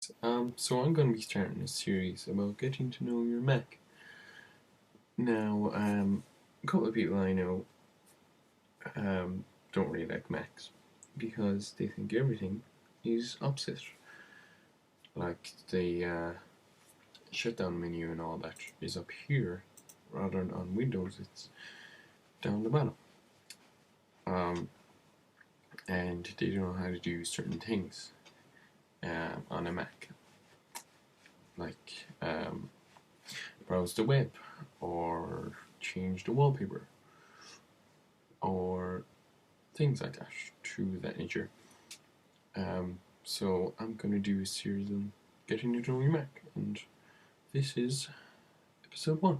So I'm going to be starting a series about getting to know your Mac. Now, a couple of people I know don't really like Macs because they think everything is opposite. Like the shutdown menu and all that is up here, rather than on Windows, it's down the bottom. And they don't know how to do certain things on a Mac, like browse the web or change the wallpaper or things like that to that nature. So I'm going to do a series on getting to know your Mac, and this is episode 1.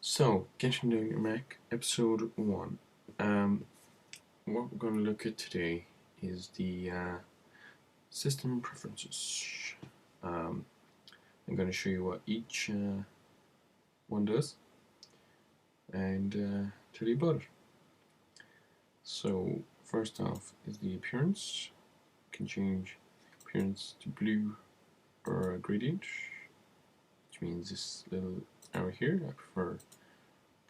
So, getting to know your Mac, episode 1. What we're going to look at today is the system preferences. I'm going to show you what each one does and tell you about it. So, first off is the appearance. You can change appearance to blue or a gradient, which means this little arrow here. I prefer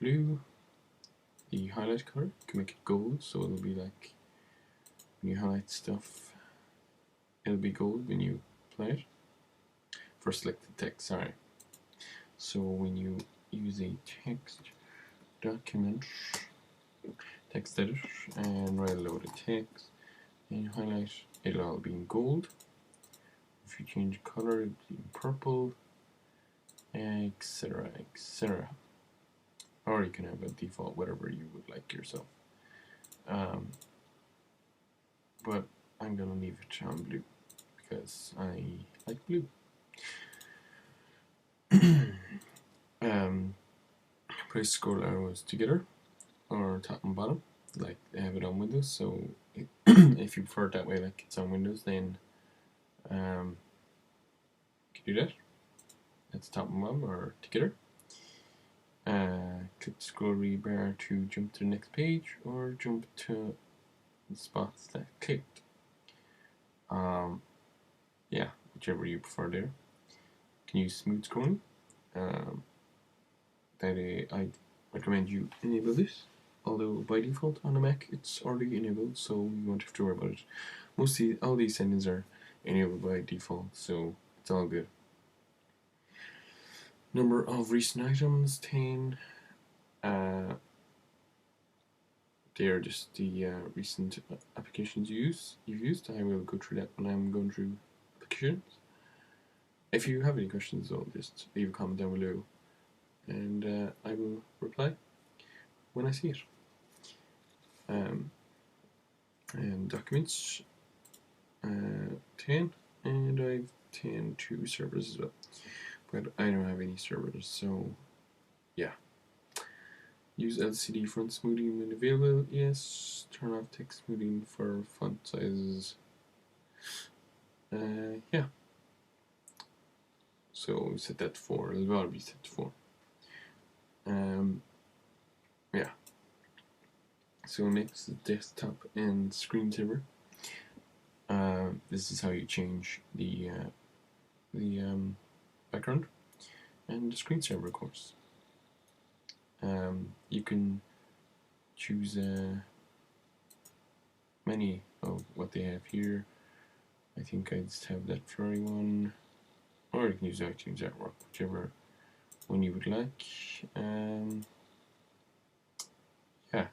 blue. The highlight color, you can make it gold, so it'll be like when you highlight stuff, it'll be gold when you apply it. For selected text, sorry. So when you use a text document, text edit, and write a load of text, and you highlight, it'll all be in gold. If you change color, it'll be in purple, etc., etc. Or you can have a default, whatever you would like yourself. But I'm gonna leave it on blue because I like blue. Press scroll arrows together or top and bottom, like they have it on Windows. So if you prefer it that way, like it's on Windows, then you can do that. That's top and bottom or together. Click the scroll wheel bar to jump to the next page or jump to the spots that clicked. Yeah, whichever you prefer there. You can use smooth scrolling. I recommend you enable this, although by default on a Mac it's already enabled, so you won't have to worry about it. Mostly all these settings are enabled by default, so it's all good. Number of recent items, 10. They are just the recent applications you've used. I will go through that when I'm going through applications. If you have any questions, though, just leave a comment down below, and I will reply when I see it. And documents, 10, and I've 10 to servers as well. But I don't have any servers, so yeah. Use LCD font smoothing when available, yes. Turn off text smoothing for font sizes. Yeah. So set that to 4, it'll all be set to 4. Yeah. So it makes the desktop and screensaver. This is how you change the background and the screensaver, of course. You can choose many of what they have here. I think I just have that flurry one, or you can use iTunes Artwork, whichever one you would like. Yeah.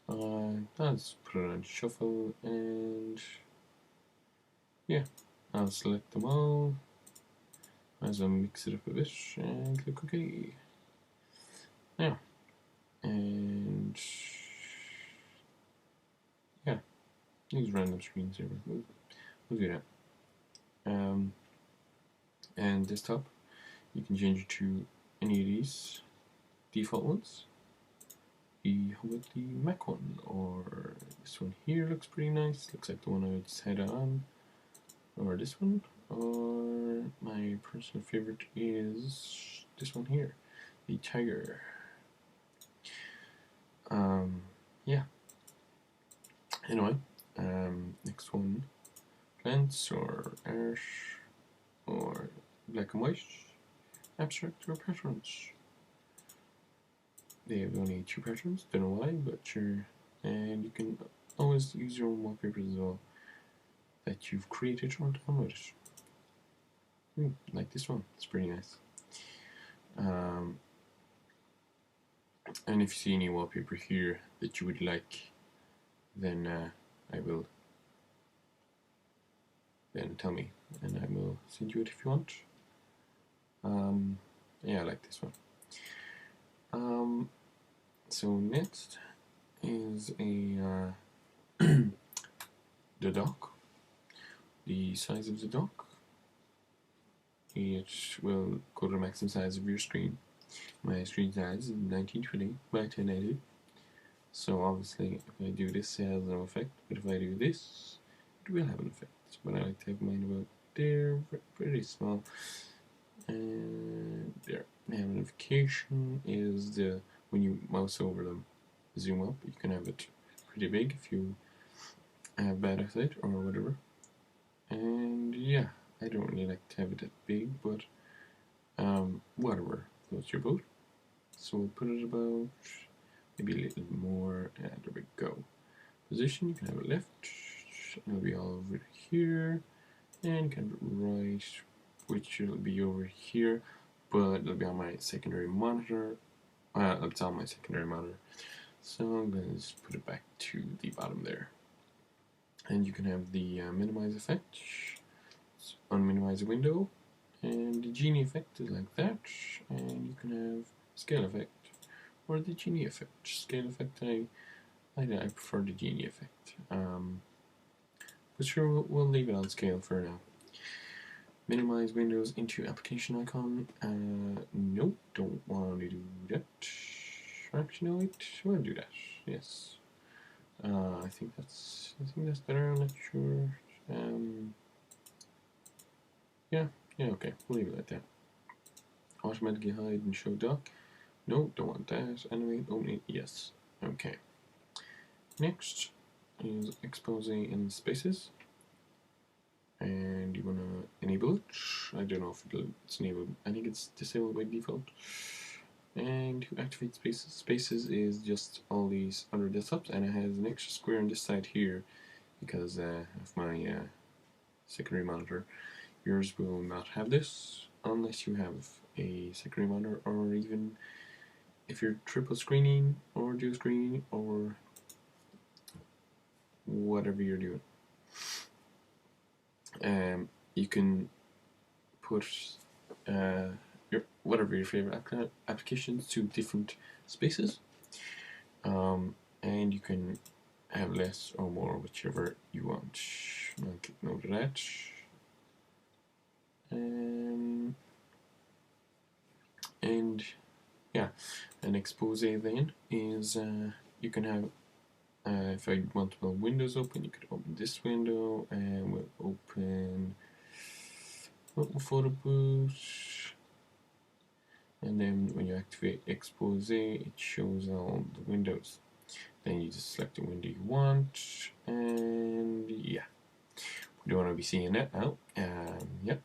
I'll just put it on shuffle, and yeah, I'll select them all as I mix it up a bit and click OK. Now, and yeah, use random screensaver. We'll do that. And desktop, you can change it to any of these default ones. How about the Mac one? Or this one here looks pretty nice. Looks like the one I just had on. Or this one. Or my personal favorite is this one here, the Tiger. Yeah. Anyway, next one, advanced or art or black and white, abstract or preference. They have only 2 patterns, don't know why, but sure. And you can always use your own wallpapers as well that you've created or downloaded. Like this one, it's pretty nice. And if you see any wallpaper here that you would like, then I will then tell me, and I will send you it if you want. Yeah, I like this one. So next is a the dock. The size of the dock. It will go to the maximum size of your screen. My screen size is 1920 by 1080. So obviously, if I do this, it has no effect. But if I do this, it will have an effect. But I like to have mine about there, pretty small. And there. Now notification is the when you mouse over them, zoom up. You can have it pretty big if you have bad eyesight or whatever. And yeah, I don't really like to have it that big, but whatever floats your boat. So we'll put it about maybe a little more. And there we go. Position, you can have it left. It'll be all over here, and you can have it right, which will be over here, but it'll be on my secondary monitor. It's on my secondary monitor. So I'm going to just put it back to the bottom there. And you can have the minimize effect, unminimize the window, and the genie effect is like that. And you can have scale effect or the genie effect. Scale effect, I prefer the genie effect. But sure, we'll leave it on scale for now. Minimize windows into application icon. Nope, don't want to do that. Actually, no, wait, I want to do that. Yes. I think that's better. I'm not sure. Yeah, okay. We'll leave it like that. Automatically hide and show dock. No, don't want that. Animate only. Yes. Okay. Next is exposing in spaces, and you want to enable it. I don't know if it's enabled. I think it's disabled by default. And to activate spaces is just all these other desktops, and it has an extra square on this side here because of my secondary monitor. Yours will not have this unless you have a secondary monitor, or even if you're triple screening or dual screening or whatever you're doing. You can put whatever your favorite applications to different spaces, and you can have less or more, whichever you want. I'll take note of that. And yeah, an expose then is you can have if I want multiple windows open, you could open this window, and we'll open photo booth. And then when you activate expose, it shows all the windows. Then you just select the window you want, and yeah, we don't want to be seeing that now. Yep.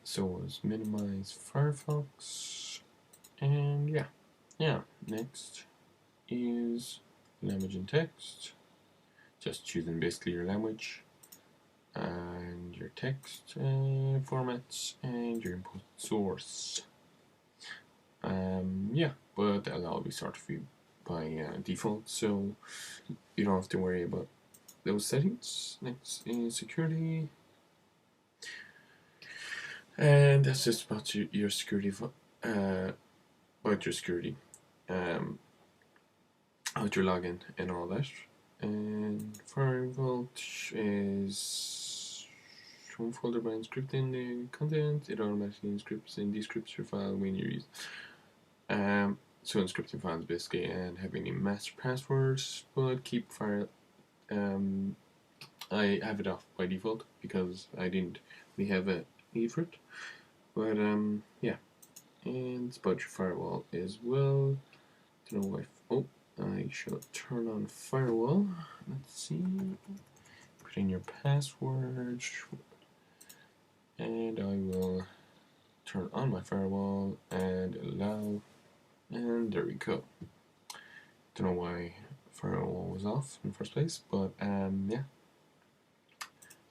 So let's minimize Firefox, and yeah. Next is language and text. Just choosing basically your language and your text formats and your input source. Yeah, but that'll all be sorted for you by default, so you don't have to worry about those settings. Next is security, and that's just about your security. About your security, about your login and all that. And Firewall is home folder by encrypting the content. It automatically encrypts and decrypts your file when you use. So encrypting files basically, and having a master passwords, but keep file. I have it off by default because I didn't really have a need for it. But yeah, and it's about your firewall as well. Don't know why. I shall turn on firewall. Let's see. put in your password, and I will turn on my firewall and allow, and there we go. Don't know why firewall was off in the first place, but yeah.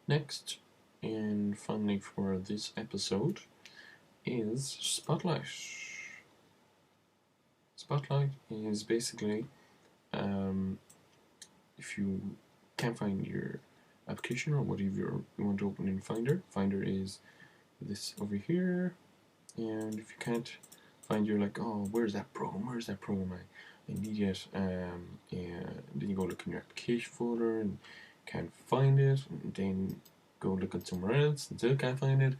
Next, and finally for this episode, is Spotlight. Spotlight is basically if you can't find your application or whatever you want to open in Finder. Finder is this over here, and if you can't find, you're like, oh, where's that program? Where's that program? I need it. And then you go look in your application folder and can't find it, and then go look at somewhere else and still can't find it.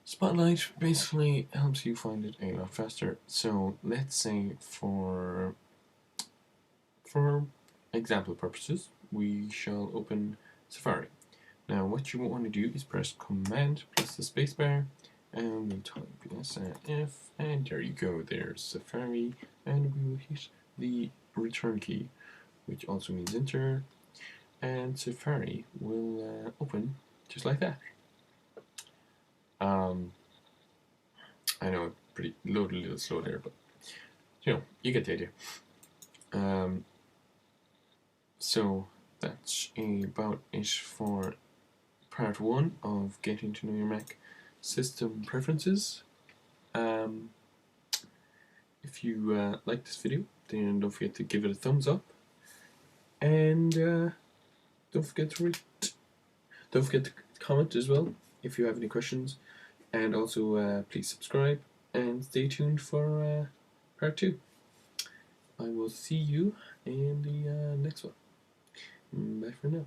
Spotlight basically helps you find it a lot faster. So let's say for example purposes, we shall open Safari. Now what you want to do is press Command plus the spacebar, and we'll type SRF, and there you go, there's Safari, and we will hit the return key, which also means enter, and Safari will open just like that. I know it's pretty loaded a little slow there, but you know, you get the idea. So that's about it for part 1 of getting to know your Mac system preferences. If you like this video, then don't forget to give it a thumbs up, and don't forget to comment as well if you have any questions, and also please subscribe and stay tuned for part 2. I will see you in the next one. Bye for now.